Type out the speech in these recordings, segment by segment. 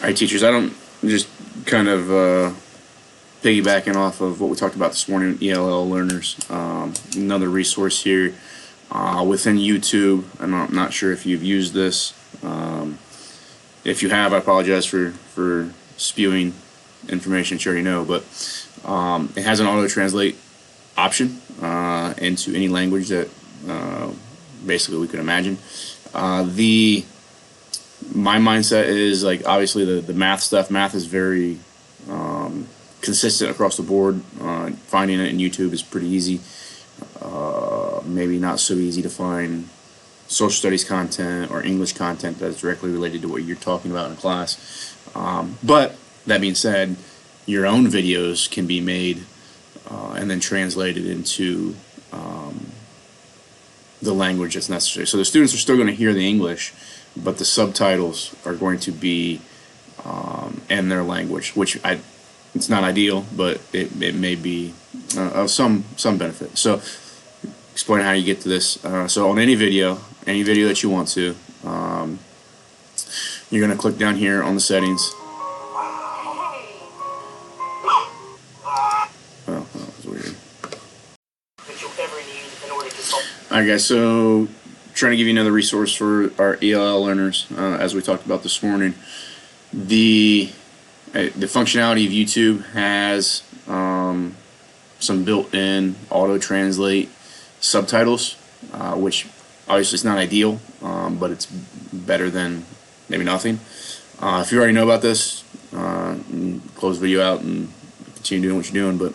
Alright, teachers, I don't just kind of piggybacking off of what we talked about this morning, ELL learners. Another resource here within YouTube. I'm not sure if you've used this. If you have, I apologize for spewing information that you already know, but it has an auto-translate option into any language that basically we could imagine. My mindset is, like, obviously the math stuff. Math is very consistent across the board. Finding it in YouTube is pretty easy. Maybe not so easy to find social studies content or English content that's directly related to what you're talking about in class. But that being said, your own videos can be made and then translated into the language that's necessary. So the students are still going to hear the English, but the subtitles are going to be in their language, which it's not ideal, but it may be of some benefit. So explain how you get to this. So on any video that you want to, you're going to click down here on the settings. Oh, that was weird. Alright guys, so trying to give you another resource for our ELL learners, as we talked about this morning. The functionality of YouTube has some built-in auto-translate subtitles, which obviously is not ideal, but it's better than maybe nothing. If you already know about this, close the video out and continue doing what you're doing, but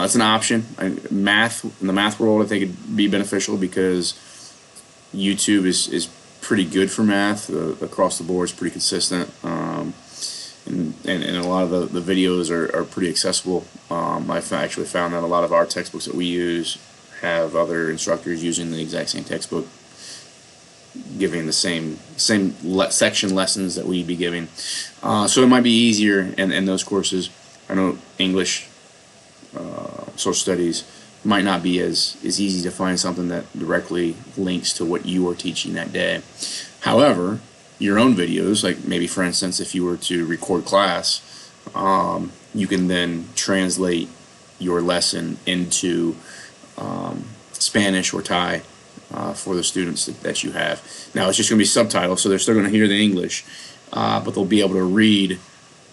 it's an option. In the math world, I think it'd be beneficial because YouTube is pretty good for math across the board. It's pretty consistent, and a lot of the videos are pretty accessible. I've actually found that a lot of our textbooks that we use have other instructors using the exact same textbook, giving the same section lessons that we'd be giving. So it might be easier in those courses. I know English, social studies might not be as easy to find something that directly links to what you are teaching that day. However, your own videos, like maybe for instance if you were to record class, you can then translate your lesson into Spanish or Thai for the students that you have. Now it's just going to be subtitles, so they're still going to hear the English, but they'll be able to read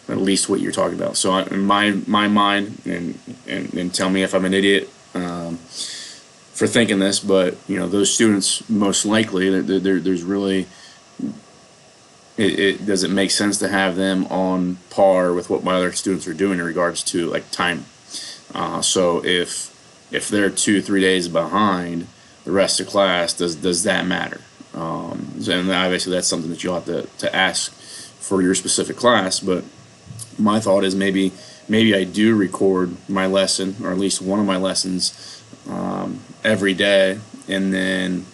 at least what you're talking about. So in my mind, and tell me if I'm an idiot for thinking this, but you know, those students most likely there's really does it make sense to have them on par with what my other students are doing in regards to like time? So if they're 2-3 days behind the rest of class, does that matter? And obviously that's something that you'll have to ask for your specific class. But my thought is maybe I do record my lesson, or at least one of my lessons, every day, and then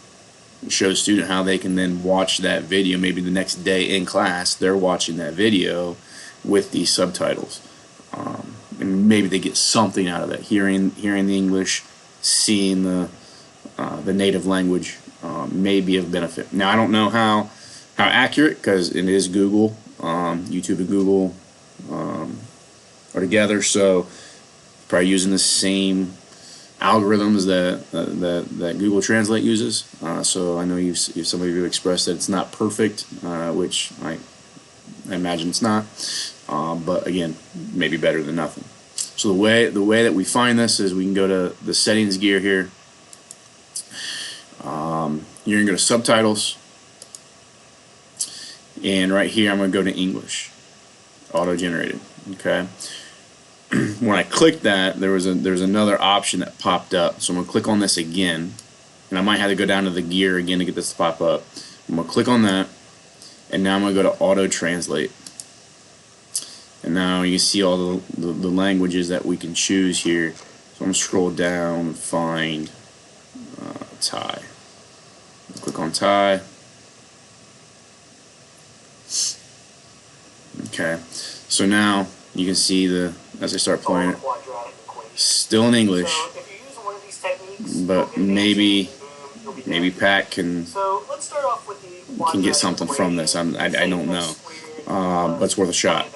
show the student how they can then watch that video. Maybe the next day in class they're watching that video with these subtitles, and maybe they get something out of that, hearing the English, seeing the native language, may be of benefit. Now I don't know how accurate, because it is Google. YouTube and Google are together, so probably using the same algorithms that Google Translate uses. So I know some of you expressed that it's not perfect, which I imagine it's not. But again, maybe better than nothing. So the way that we find this is we can go to the settings gear here. You're gonna go to subtitles, and right here I'm gonna go to English, auto-generated. Okay. When I clicked that, there's another option that popped up. So I'm gonna click on this again, and I might have to go down to the gear again to get this to pop up. I'm gonna click on that, and now I'm gonna go to auto translate. And now you can see all the languages that we can choose here. So I'm gonna scroll down and find Thai. Click on Thai. Okay. So now you can see as I start playing it, still in English, but maybe Pat can get something from this. I don't know. but it's worth a shot.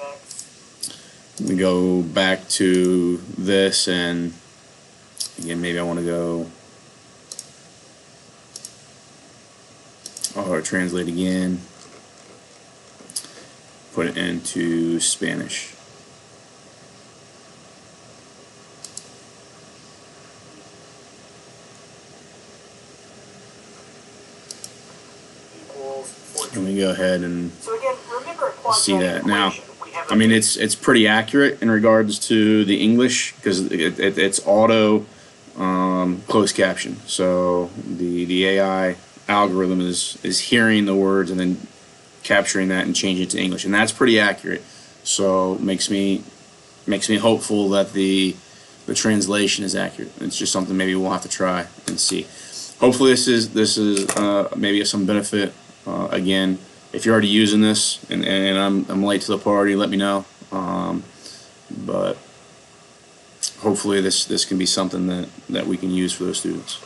We go back to this, and again, maybe I want to go or translate again, put it into Spanish. And we go ahead and see that. Now, I mean, it's pretty accurate in regards to the English because it's auto closed caption. So the AI algorithm is hearing the words and then capturing that and changing it to English, and that's pretty accurate. So makes me hopeful that the translation is accurate. It's just something maybe we'll have to try and see. Hopefully this is maybe some benefit. Again, if you're already using this and I'm late to the party, let me know. But hopefully this can be something that we can use for those students.